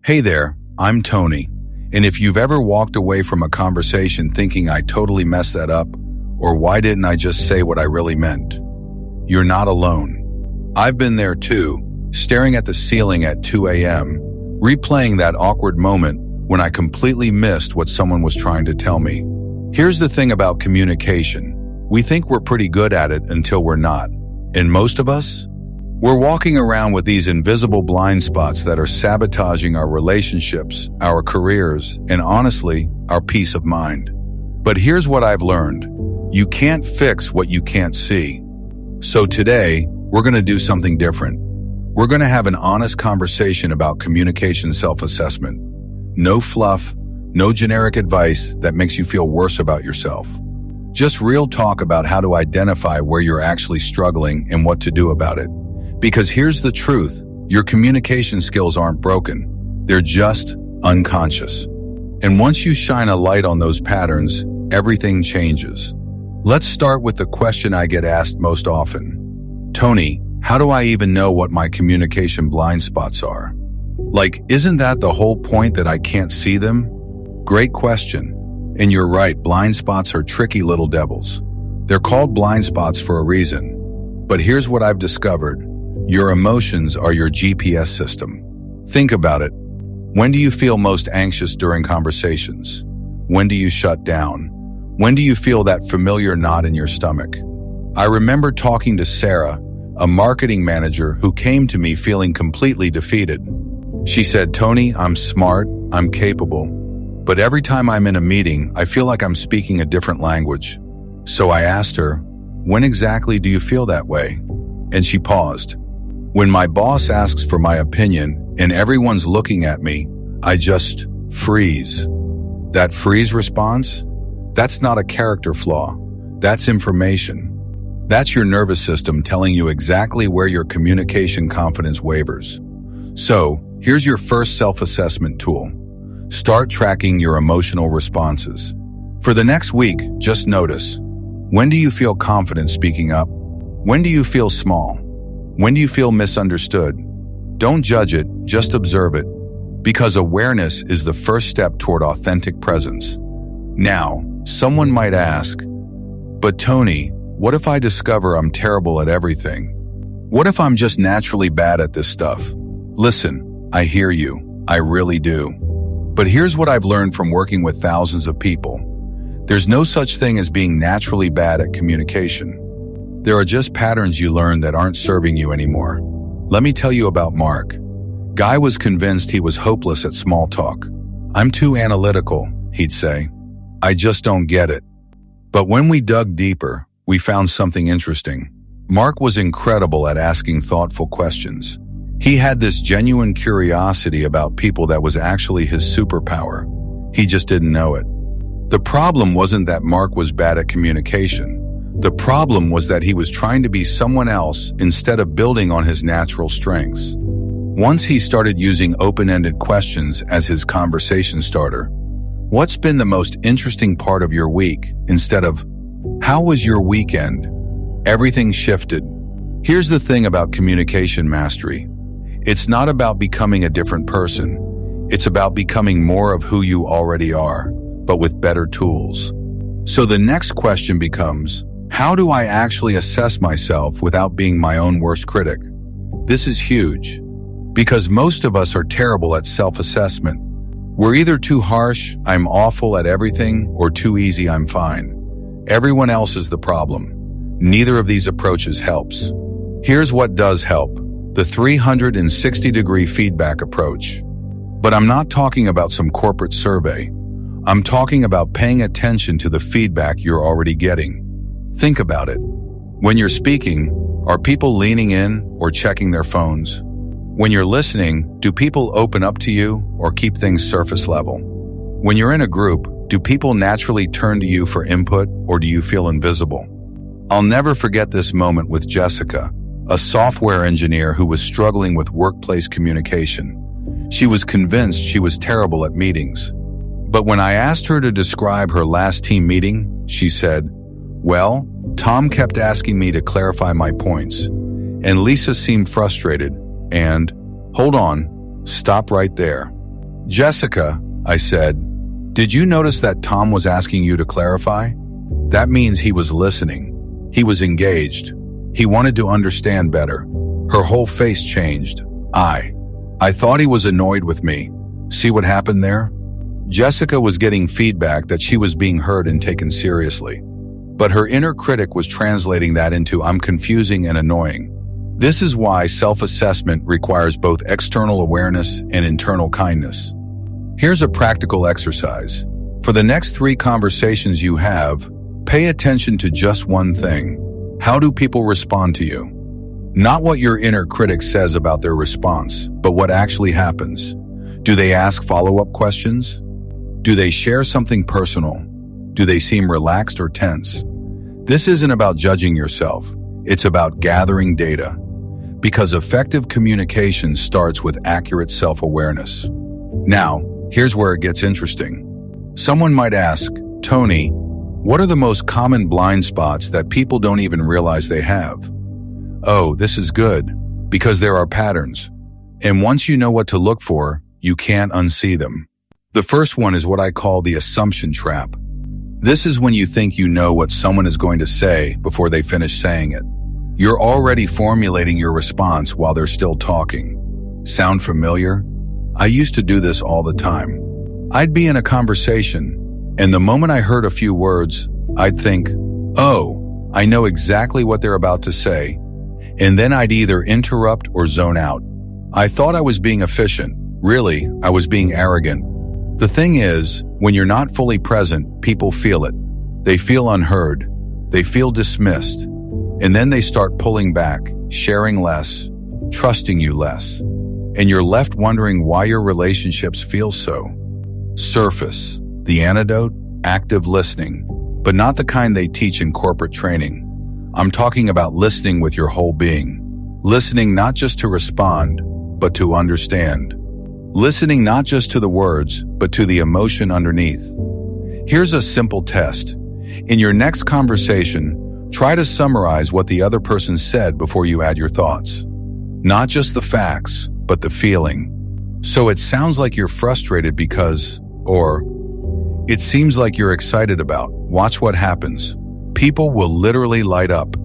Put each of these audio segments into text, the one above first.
Hey there, I'm Tony, and if you've ever walked away from a conversation thinking I totally messed that up, or why didn't I just say what I really meant, you're not alone. I've been there too, staring at the ceiling at 2 a.m., replaying that awkward moment when I completely missed what someone was trying to tell me. Here's the thing about communication. We think we're pretty good at it until we're not. And most of us, we're walking around with these invisible blind spots that are sabotaging our relationships, our careers, and honestly, our peace of mind. But here's what I've learned. You can't fix what you can't see. So today, we're going to do something different. We're going to have an honest conversation about communication self-assessment. No fluff, no generic advice that makes you feel worse about yourself. Just real talk about how to identify where you're actually struggling and what to do about it. Because here's the truth, your communication skills aren't broken. They're just unconscious. And once you shine a light on those patterns, everything changes. Let's start with the question I get asked most often. Tony, how do I even know what my communication blind spots are? Like, isn't that the whole point that I can't see them? Great question. And you're right, blind spots are tricky little devils. They're called blind spots for a reason. But here's what I've discovered. Your emotions are your GPS system. Think about it. When do you feel most anxious during conversations? When do you shut down? When do you feel that familiar knot in your stomach? I remember talking to Sarah, a marketing manager who came to me feeling completely defeated. She said, Tony, I'm smart, I'm capable, but every time I'm in a meeting, I feel like I'm speaking a different language. So I asked her, when exactly do you feel that way? And she paused. When my boss asks for my opinion and everyone's looking at me, I just freeze. That freeze response? That's not a character flaw. That's information. That's your nervous system telling you exactly where your communication confidence wavers. So, here's your first self-assessment tool. Start tracking your emotional responses. For the next week, just notice. When do you feel confident speaking up? When do you feel small? When do you feel misunderstood? Don't judge it, just observe it. Because awareness is the first step toward authentic presence. Now, someone might ask, but Tony, what if I discover I'm terrible at everything? What if I'm just naturally bad at this stuff? Listen, I hear you. I really do. But here's what I've learned from working with thousands of people. There's no such thing as being naturally bad at communication. There are just patterns you learn that aren't serving you anymore. Let me tell you about Mark. Guy was convinced he was hopeless at small talk. I'm too analytical, he'd say. I just don't get it. But when we dug deeper, we found something interesting. Mark was incredible at asking thoughtful questions. He had this genuine curiosity about people that was actually his superpower. He just didn't know it. The problem wasn't that Mark was bad at communication. The problem was that he was trying to be someone else instead of building on his natural strengths. Once he started using open-ended questions as his conversation starter, what's been the most interesting part of your week, instead of, how was your weekend? Everything shifted. Here's the thing about communication mastery. It's not about becoming a different person. It's about becoming more of who you already are, but with better tools. So the next question becomes, how do I actually assess myself without being my own worst critic? This is huge, because most of us are terrible at self-assessment. We're either too harsh, I'm awful at everything, or too easy, I'm fine. Everyone else is the problem. Neither of these approaches helps. Here's what does help: the 360-degree feedback approach. But I'm not talking about some corporate survey. I'm talking about paying attention to the feedback you're already getting. Think about it. When you're speaking, are people leaning in or checking their phones? When you're listening, do people open up to you or keep things surface level? When you're in a group, do people naturally turn to you for input or do you feel invisible? I'll never forget this moment with Jessica, a software engineer who was struggling with workplace communication. She was convinced she was terrible at meetings. But when I asked her to describe her last team meeting, she said, well, Tom kept asking me to clarify my points, and Lisa seemed frustrated, and, hold on, stop right there. Jessica, I said, did you notice that Tom was asking you to clarify? That means he was listening. He was engaged. He wanted to understand better. Her whole face changed. I thought he was annoyed with me. See what happened there? Jessica was getting feedback that she was being heard and taken seriously. But her inner critic was translating that into I'm confusing and annoying. This is why self-assessment requires both external awareness and internal kindness. Here's a practical exercise. For the next 3 conversations you have, pay attention to just one thing. How do people respond to you? Not what your inner critic says about their response, but what actually happens. Do they ask follow-up questions? Do they share something personal? Do they seem relaxed or tense? This isn't about judging yourself. It's about gathering data. Because effective communication starts with accurate self-awareness. Now, here's where it gets interesting. Someone might ask, Tony, what are the most common blind spots that people don't even realize they have? Oh, this is good, because there are patterns. And once you know what to look for, you can't unsee them. The first one is what I call the assumption trap. This is when you think you know what someone is going to say before they finish saying it. You're already formulating your response while they're still talking. Sound familiar? I used to do this all the time. I'd be in a conversation, and the moment I heard a few words, I'd think, oh, I know exactly what they're about to say, and then I'd either interrupt or zone out. I thought I was being efficient. Really, I was being arrogant. The thing is, when you're not fully present, people feel it. They feel unheard. They feel dismissed. And then they start pulling back, sharing less, trusting you less. And you're left wondering why your relationships feel so surface. The antidote? Active listening. But not the kind they teach in corporate training. I'm talking about listening with your whole being. Listening not just to respond, but to understand. Listening not just to the words, but to the emotion underneath. Here's a simple test. In your next conversation, try to summarize what the other person said before you add your thoughts. Not just the facts, but the feeling. So it sounds like you're frustrated because, or it seems like you're excited about. Watch what happens. People will literally light up.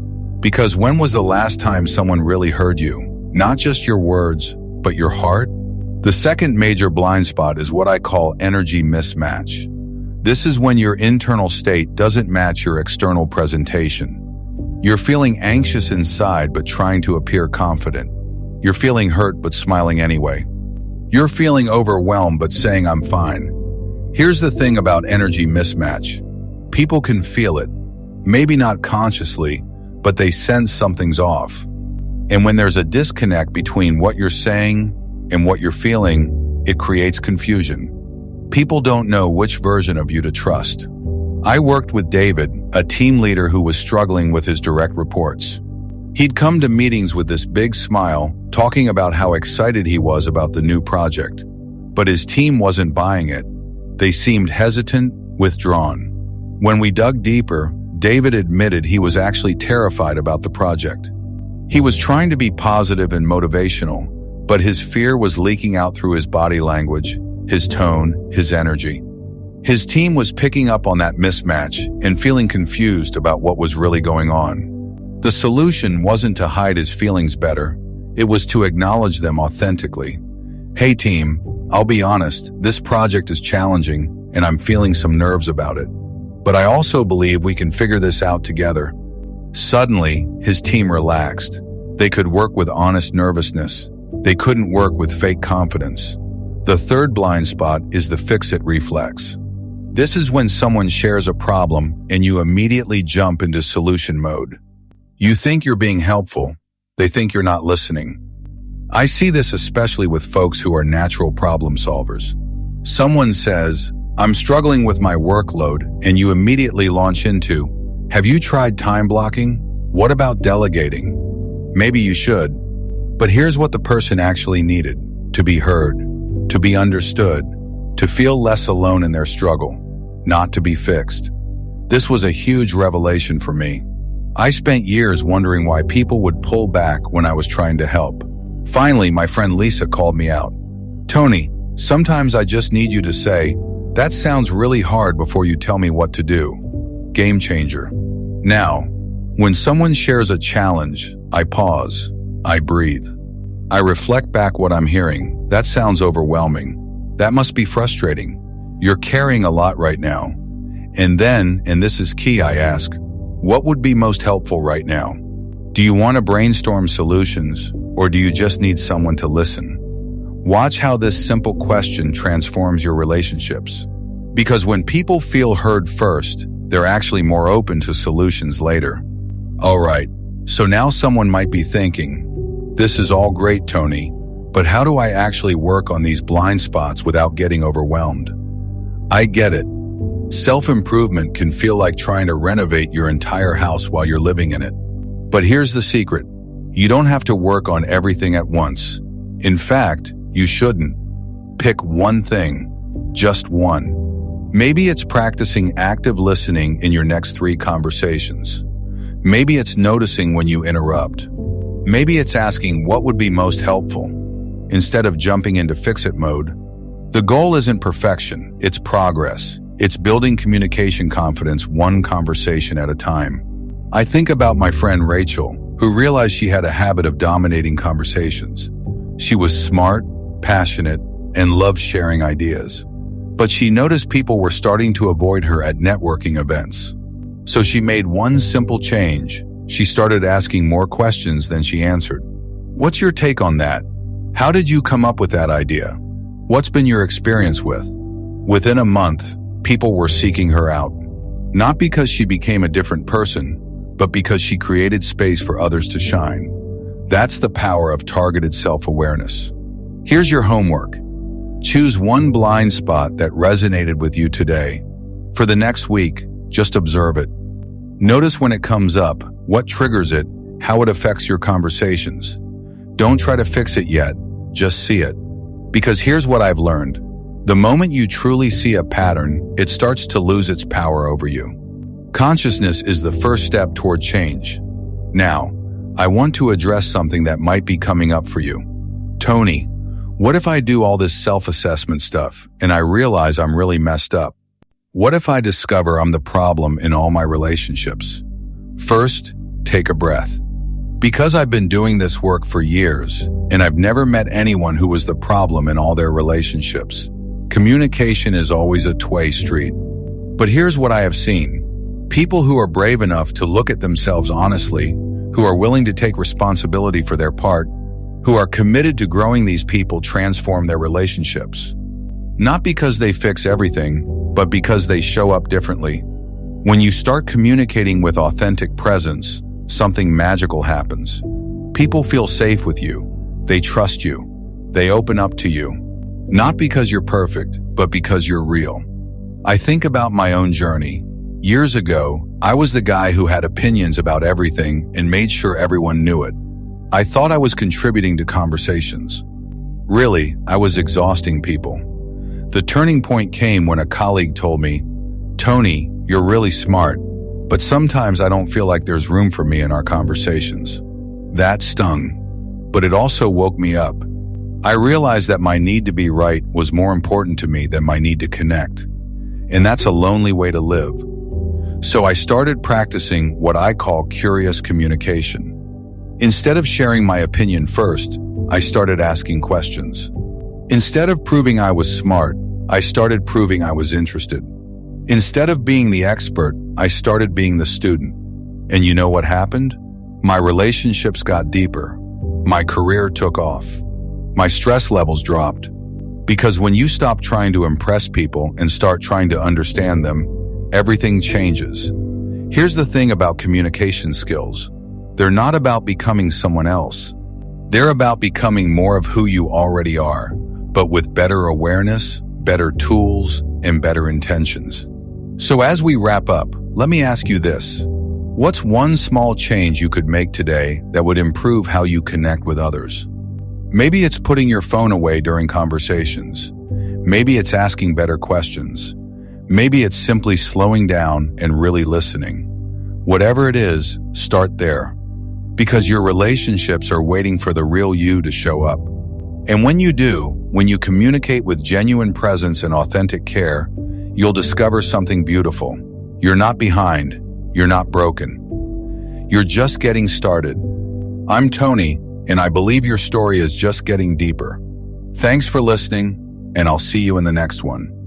Because when was the last time someone really heard you? Not just your words, but your heart? The second major blind spot is what I call energy mismatch. This is when your internal state doesn't match your external presentation. You're feeling anxious inside but trying to appear confident. You're feeling hurt but smiling anyway. You're feeling overwhelmed but saying I'm fine. Here's the thing about energy mismatch. People can feel it. Maybe not consciously, but they sense something's off. And when there's a disconnect between what you're saying and what you're feeling, it creates confusion. People don't know which version of you to trust. I worked with David, a team leader who was struggling with his direct reports. He'd come to meetings with this big smile, talking about how excited he was about the new project. But his team wasn't buying it. They seemed hesitant, withdrawn. When we dug deeper, David admitted he was actually terrified about the project. He was trying to be positive and motivational, but his fear was leaking out through his body language, his tone, his energy. His team was picking up on that mismatch and feeling confused about what was really going on. The solution wasn't to hide his feelings better. It was to acknowledge them authentically. Hey team, I'll be honest, this project is challenging and I'm feeling some nerves about it. But I also believe we can figure this out together. Suddenly, his team relaxed. They could work with honest nervousness. They couldn't work with fake confidence. The third blind spot is the fix-it reflex. This is when someone shares a problem and you immediately jump into solution mode. You think you're being helpful. They think you're not listening. I see this especially with folks who are natural problem solvers. Someone says, I'm struggling with my workload, and you immediately launch into, have you tried time blocking? What about delegating? Maybe you should. But here's what the person actually needed: to be heard, to be understood, to feel less alone in their struggle, not to be fixed. This was a huge revelation for me. I spent years wondering why people would pull back when I was trying to help. Finally, my friend Lisa called me out. Tony, Sometimes I just need you to say, "That sounds really hard," before you tell me what to do. Game changer. Now, when someone shares a challenge, I pause. I breathe. I reflect back what I'm hearing. That sounds overwhelming. That must be frustrating. You're carrying a lot right now. And then, and this is key, I ask, what would be most helpful right now? Do you want to brainstorm solutions, or do you just need someone to listen? Watch how this simple question transforms your relationships. Because when people feel heard first, they're actually more open to solutions later. All right, so now someone might be thinking, "This is all great, Tony, but how do I actually work on these blind spots without getting overwhelmed?" I get it. Self-improvement can feel like trying to renovate your entire house while you're living in it. But here's the secret. You don't have to work on everything at once. In fact, you shouldn't. Pick one thing, just one. Maybe it's practicing active listening in your next 3 conversations. Maybe it's noticing when you interrupt. Maybe it's asking what would be most helpful, instead of jumping into fix-it mode. The goal isn't perfection, it's progress. It's building communication confidence one conversation at a time. I think about my friend Rachel, who realized she had a habit of dominating conversations. She was smart, passionate, and loved sharing ideas. But she noticed people were starting to avoid her at networking events. So she made one simple change. She started asking more questions than she answered. What's your take on that? How did you come up with that idea? What's been your experience with? Within a month, people were seeking her out. Not because she became a different person, but because she created space for others to shine. That's the power of targeted self-awareness. Here's your homework. Choose one blind spot that resonated with you today. For the next week, just observe it. Notice when it comes up, what triggers it, how it affects your conversations. Don't try to fix it yet, just see it. Because here's what I've learned. The moment you truly see a pattern, it starts to lose its power over you. Consciousness is the first step toward change. Now, I want to address something that might be coming up for you. Tony, what if I do all this self-assessment stuff and I realize I'm really messed up? What if I discover I'm the problem in all my relationships? First, take a breath. Because I've been doing this work for years, and I've never met anyone who was the problem in all their relationships. Communication is always a two-way street. But here's what I have seen. People who are brave enough to look at themselves honestly, who are willing to take responsibility for their part, who are committed to growing, these people transform their relationships. Not because they fix everything, but because they show up differently. When you start communicating with authentic presence, something magical happens. People feel safe with you. They trust you. They open up to you. Not because you're perfect, but because you're real. I think about my own journey. Years ago, I was the guy who had opinions about everything and made sure everyone knew it. I thought I was contributing to conversations. Really, I was exhausting people. The turning point came when a colleague told me, "Tony, you're really smart, but sometimes I don't feel like there's room for me in our conversations." That stung, but it also woke me up. I realized that my need to be right was more important to me than my need to connect. And that's a lonely way to live. So I started practicing what I call curious communication. Instead of sharing my opinion first, I started asking questions. Instead of proving I was smart, I started proving I was interested. Instead of being the expert, I started being the student. And you know what happened? My relationships got deeper. My career took off. My stress levels dropped. Because when you stop trying to impress people and start trying to understand them, everything changes. Here's the thing about communication skills. They're not about becoming someone else. They're about becoming more of who you already are, but with better awareness, better tools, and better intentions. So as we wrap up, let me ask you this. What's one small change you could make today that would improve how you connect with others? Maybe it's putting your phone away during conversations. Maybe it's asking better questions. Maybe it's simply slowing down and really listening. Whatever it is, start there. Because your relationships are waiting for the real you to show up. And when you do, when you communicate with genuine presence and authentic care, you'll discover something beautiful. You're not behind. You're not broken. You're just getting started. I'm Tony, and I believe your story is just getting deeper. Thanks for listening, and I'll see you in the next one.